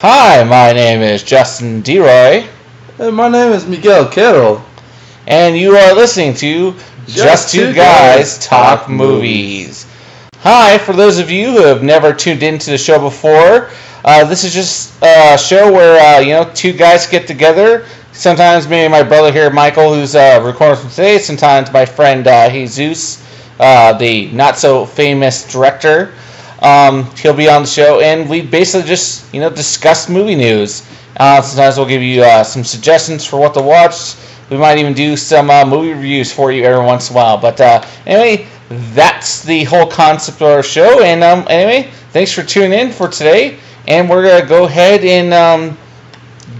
Hi, my name is Justin DeRoy, Hey, my name is Miguel Carroll. and you are listening to Just Two Guys Talk Movies. Hi, for those of you who have never tuned into the show before, this is just a show where two guys get together. Sometimes maybe my brother here, Michael, who's recording from today. Sometimes my friend Jesus, the not so famous director. He'll be on the show, and we basically just discuss movie news. Sometimes we'll give you some suggestions for what to watch. We might even do some movie reviews for you every once in a while. But anyway, that's the whole concept of our show. And anyway, thanks for tuning in for today, and we're gonna go ahead and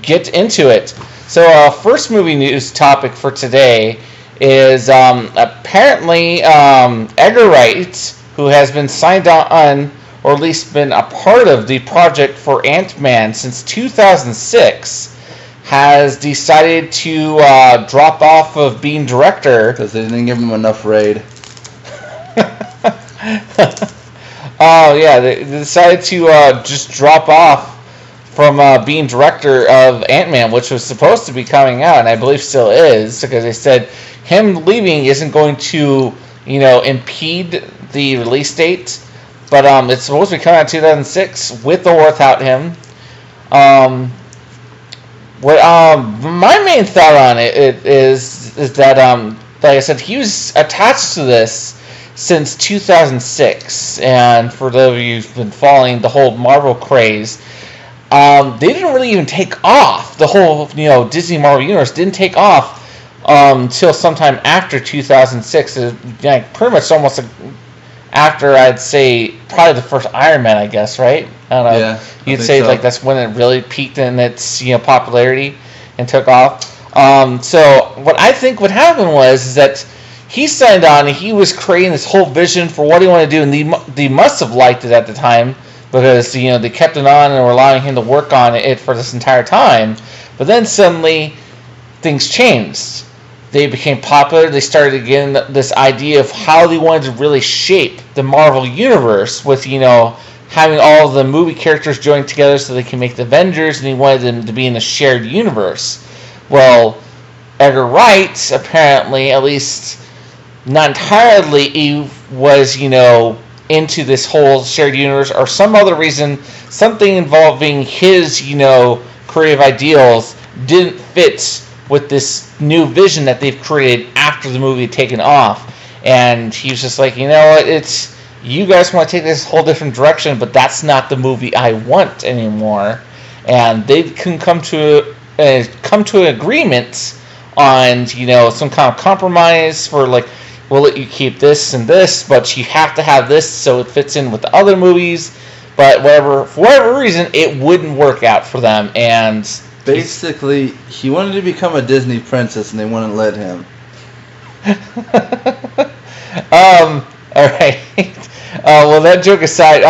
get into it. So, first movie news topic for today is apparently Edgar Wrights, who has been signed on, or at least been a part of the project for Ant-Man since 2006, has decided to drop off of being director. Because they didn't give him enough raid. Oh, yeah, they decided to just drop off from being director of Ant-Man, which was supposed to be coming out, and I believe still is, because they said him leaving isn't going to, impede the release date, but it's supposed to be coming out in 2006 with or without him. My main thought on it is that like I said, he was attached to this since 2006, and for those of you who've been following the whole Marvel craze, they didn't really even take off. The whole Disney Marvel universe didn't take off until sometime after 2006. Pretty much almost after, I'd say, probably the first Iron Man, I guess, right? I don't know. Yeah, You'd say so. That's when it really peaked in its popularity and took off. So what I think what happened was that he signed on and he was creating this whole vision for what he wanted to do, and they must have liked it at the time because they kept it on and were allowing him to work on it for this entire time. But then suddenly things changed. They became popular. They started getting this idea of how they wanted to really shape the Marvel universe with, having all the movie characters join together so they can make the Avengers, and he wanted them to be in a shared universe. Well, Edgar Wright, apparently, at least not entirely, he was, into this whole shared universe, or some other reason, something involving his, creative ideals didn't fit with this new vision that they've created after the movie had taken off. And he was just like, it's, you guys want to take this whole different direction, but that's not the movie I want anymore. And they can come to an agreement on, some kind of compromise for, like, we'll let you keep this and this, but you have to have this so it fits in with the other movies. But for whatever reason, it wouldn't work out for them. And basically, he wanted to become a Disney princess, and they wouldn't let him. All right. Well, that joke aside,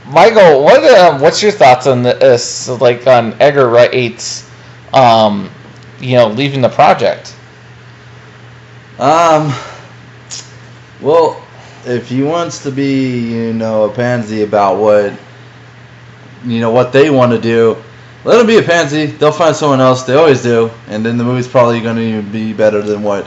Michael, what's your thoughts on this? Like on Edgar Wright's, leaving the project? Well, if he wants to be, a pansy about what they want to do, let him be a pansy. They'll find someone else. They always do. And then the movie's probably going to be better than what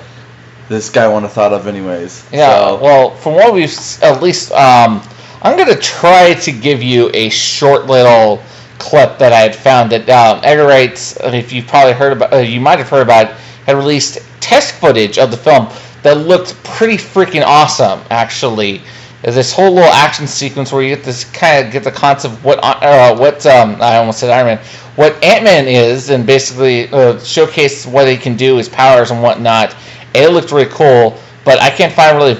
this guy would have thought of anyways. Yeah, so. Well, from what we've, at least, I'm going to try to give you a short little clip that I had found that Edgar Wrights, if you've probably heard about, you might have heard about, had released test footage of the film that looked pretty freaking awesome, actually. There's this whole little action sequence where you get the concept of what I almost said Iron Man, what Ant-Man is, and basically showcase what he can do, his powers and whatnot. And it looked really cool, but I can't find really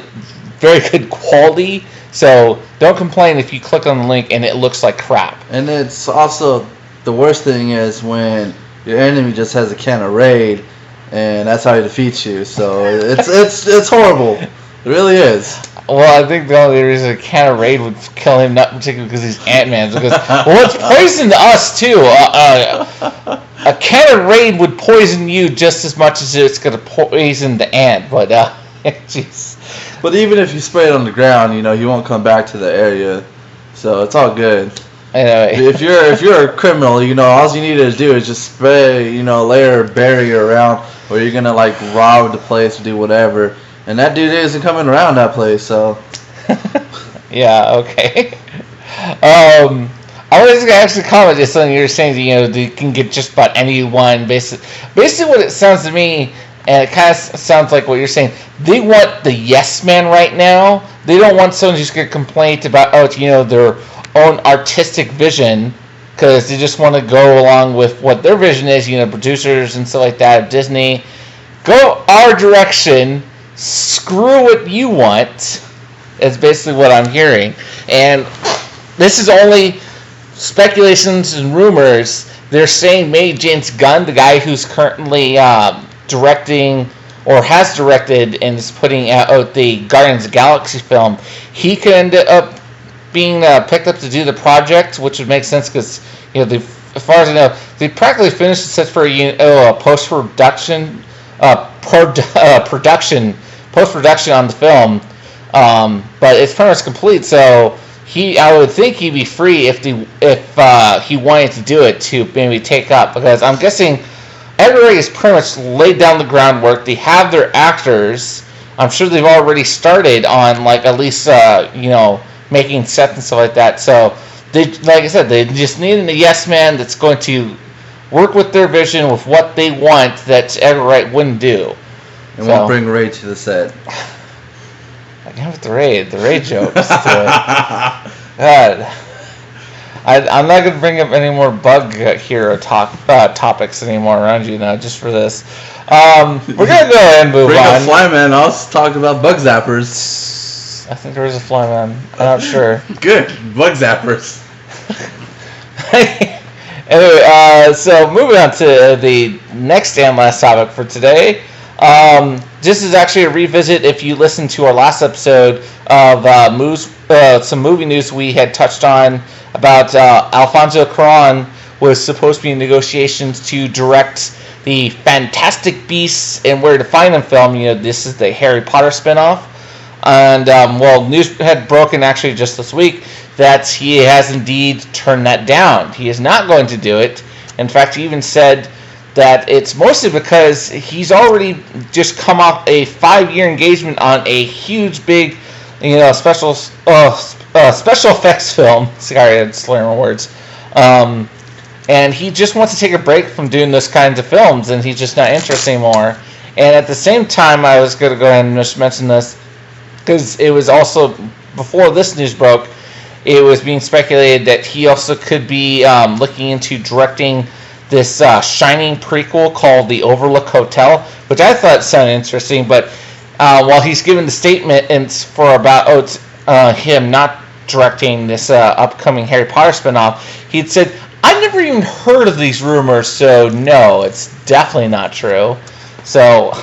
very good quality, so don't complain if you click on the link and it looks like crap. And it's also, the worst thing is when your enemy just has a can of Raid, and that's how he defeats you. So it's horrible. It really is. Well, I think the only reason a can of Raid would kill him, not particularly because he's Ant-Man, because, well, it's poison to us, too. A can of Raid would poison you just as much as it's going to poison the ant, but, jeez. But even if you spray it on the ground, he won't come back to the area, so it's all good. Anyway. If you're a criminal, all you need to do is just spray, layer a barrier around where you're gonna like rob the place or do whatever, and that dude isn't coming around that place, so. Yeah. Okay. I was gonna actually comment just something you were saying. They can get just about anyone. Basically, what it sounds to me, and it kind of sounds like what you're saying. They want the yes man right now. They don't want someone who's gonna complain about their own artistic vision, because they just want to go along with what their vision is. Producers and stuff like that. Disney, go our direction. Screw what you want. Is basically what I'm hearing, and this is only speculations and rumors. They're saying maybe James Gunn, the guy who's currently directing or has directed and is putting out the Guardians of the Galaxy film, he could end up being picked up to do the project, which would make sense because as far as I know, they practically finished the set for a post-production post-production on the film, but it's pretty much complete. So I would think he'd be free if he wanted to do it to maybe take up, because I'm guessing Edgar Wright has pretty much laid down the groundwork. They have their actors. I'm sure they've already started on at least making sets and stuff like that. So they, like I said, they just need a yes man that's going to work with their vision, with what they want, that Edgar Wright wouldn't do. And won't bring Ray to the set. I can't with the Ray jokes. God. I'm not going to bring up any more bug hero topics anymore around you now, just for this. We're going to go ahead and move on. Bring up Flyman. I'll talk about bug zappers. I think there is a Flyman. I'm not sure. Good. Bug zappers. Anyway, so moving on to the next and last topic for today. This is actually a revisit. If you listened to our last episode of some movie news we had touched on about Alfonso Cuarón was supposed to be in negotiations to direct the Fantastic Beasts and Where to Find Them film. This is the Harry Potter spinoff. And, news had broken actually just this week that he has indeed turned that down. He is not going to do it. In fact, he even said that it's mostly because he's already just come off a 5-year engagement on a huge, big, special effects film. Sorry, I'm slurring my words. And he just wants to take a break from doing those kinds of films, and he's just not interested anymore. And at the same time, I was going to go ahead and just mention this, because it was also, before this news broke, it was being speculated that he also could be looking into directing this Shining prequel called The Overlook Hotel, which I thought sounded interesting. But while he's given the statements for about him not directing this upcoming Harry Potter spinoff, he'd said, "I never even heard of these rumors, so no, it's definitely not true." So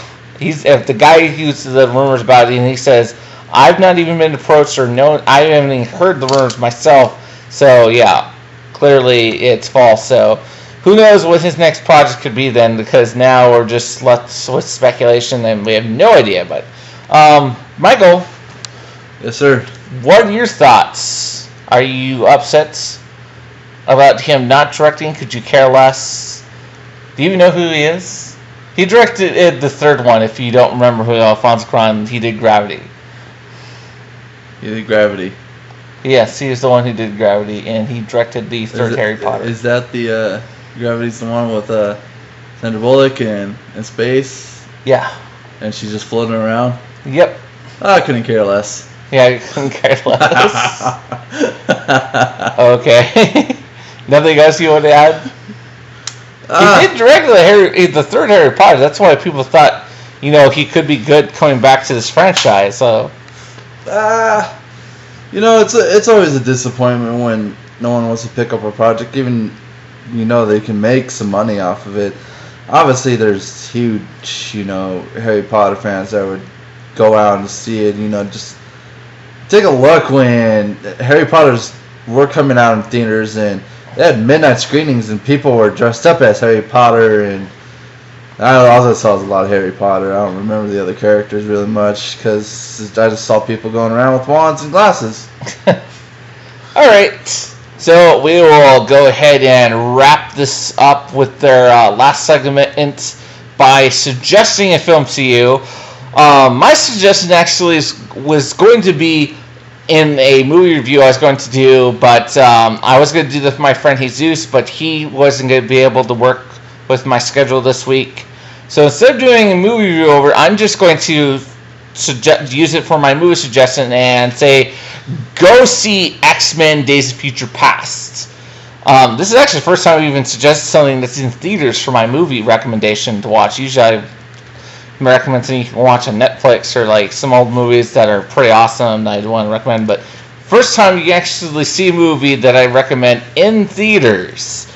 if the guy who's the rumors about it, and he says, "I've not even been approached or known, I haven't even heard the rumors myself." So yeah, clearly it's false. So who knows what his next project could be then, because now we're just left with speculation and we have no idea. But Michael. Yes, sir. What are your thoughts? Are you upset about him not directing? Could you care less? Do you even know who he is? He directed the third one, if you don't remember who Alfonso Cuarón, he did Gravity. He did Gravity. Yes, he was the one who did Gravity, and he directed the third Harry Potter. Is that the Gravity's the one with Sandra Bullock in space? Yeah. And she's just floating around? Yep. I couldn't care less. Yeah, I couldn't care less. Okay. Nothing else you want to add? He did direct the third Harry Potter. That's why people thought, he could be good coming back to this franchise. So, it's always a disappointment when no one wants to pick up a project, even they can make some money off of it. Obviously, there's huge, Harry Potter fans that would go out and see it. Just take a look when Harry Potter's were coming out in theaters and they had midnight screenings and people were dressed up as Harry Potter, and I also saw a lot of Harry Potter. I don't remember the other characters really much because I just saw people going around with wands and glasses. All right. So we will go ahead and wrap this up with their last segment by suggesting a film to you. My suggestion actually was going to be in a movie review I was going to do, but I was going to do this with my friend Jesus, but he wasn't going to be able to work with my schedule this week. So instead of doing a movie review over, I'm just going to use it for my movie suggestion and say, go see X-Men Days of Future Past. This is actually the first time I've even suggested something that's in theaters for my movie recommendation to watch. Usually I recommend something you can watch on Netflix or like some old movies that are pretty awesome that I want to recommend. But first time you can actually see a movie that I recommend in theaters.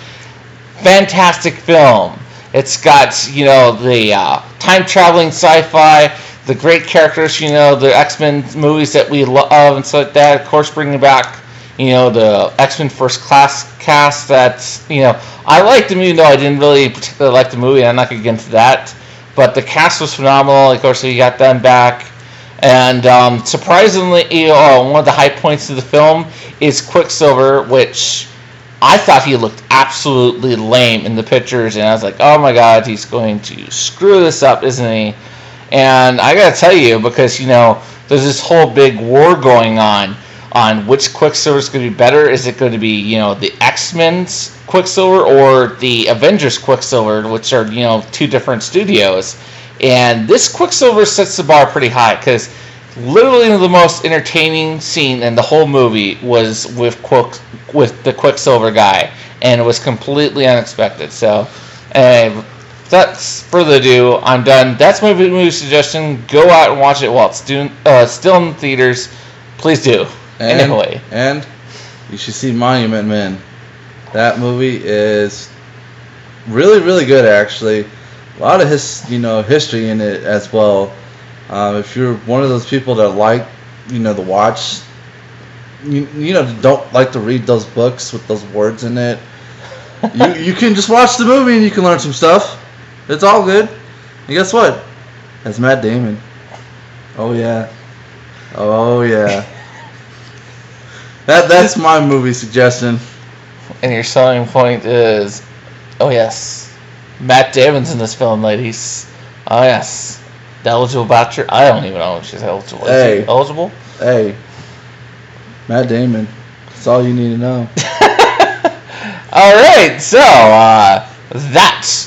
Fantastic film. It's got, the time-traveling sci-fi, the great characters, the X-Men movies that we love and stuff like that. Of course, bringing back, the X-Men First Class cast. That's, I liked the movie, though I didn't really particularly like the movie. I'm not going to get into that. But the cast was phenomenal. Of course, you got them back. And surprisingly, one of the high points of the film is Quicksilver, which I thought he looked absolutely lame in the pictures. And I was like, oh my God, he's going to screw this up, isn't he? And I got to tell you, because, there's this whole big war going on which Quicksilver is going to be better. Is it going to be, the X-Men's Quicksilver or the Avengers Quicksilver, which are, two different studios. And this Quicksilver sets the bar pretty high, because literally the most entertaining scene in the whole movie was with the Quicksilver guy, and it was completely unexpected. So, that's further ado, I'm done. That's my movie suggestion. Go out and watch it while it's still in theaters. Please do. Anyway. And you should see Monument Men. That movie is really, really good, actually. A lot of history in it as well. If you're one of those people that like, to watch, don't like to read those books with those words in it, you can just watch the movie and you can learn some stuff. It's all good. And guess what? That's Matt Damon. Oh yeah. Oh yeah. That's my movie suggestion. And your selling point is, oh yes, Matt Damon's in this film, ladies. Oh yes, the eligible bachelor. I don't even know if she's eligible. Hey, is she eligible? Hey, Matt Damon. That's all you need to know. All right, so that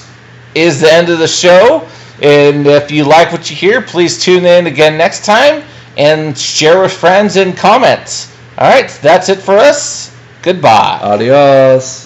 is the end of the show. And if you like what you hear, please tune in again next time and share with friends and comment. All right, that's it for us. Goodbye. Adios.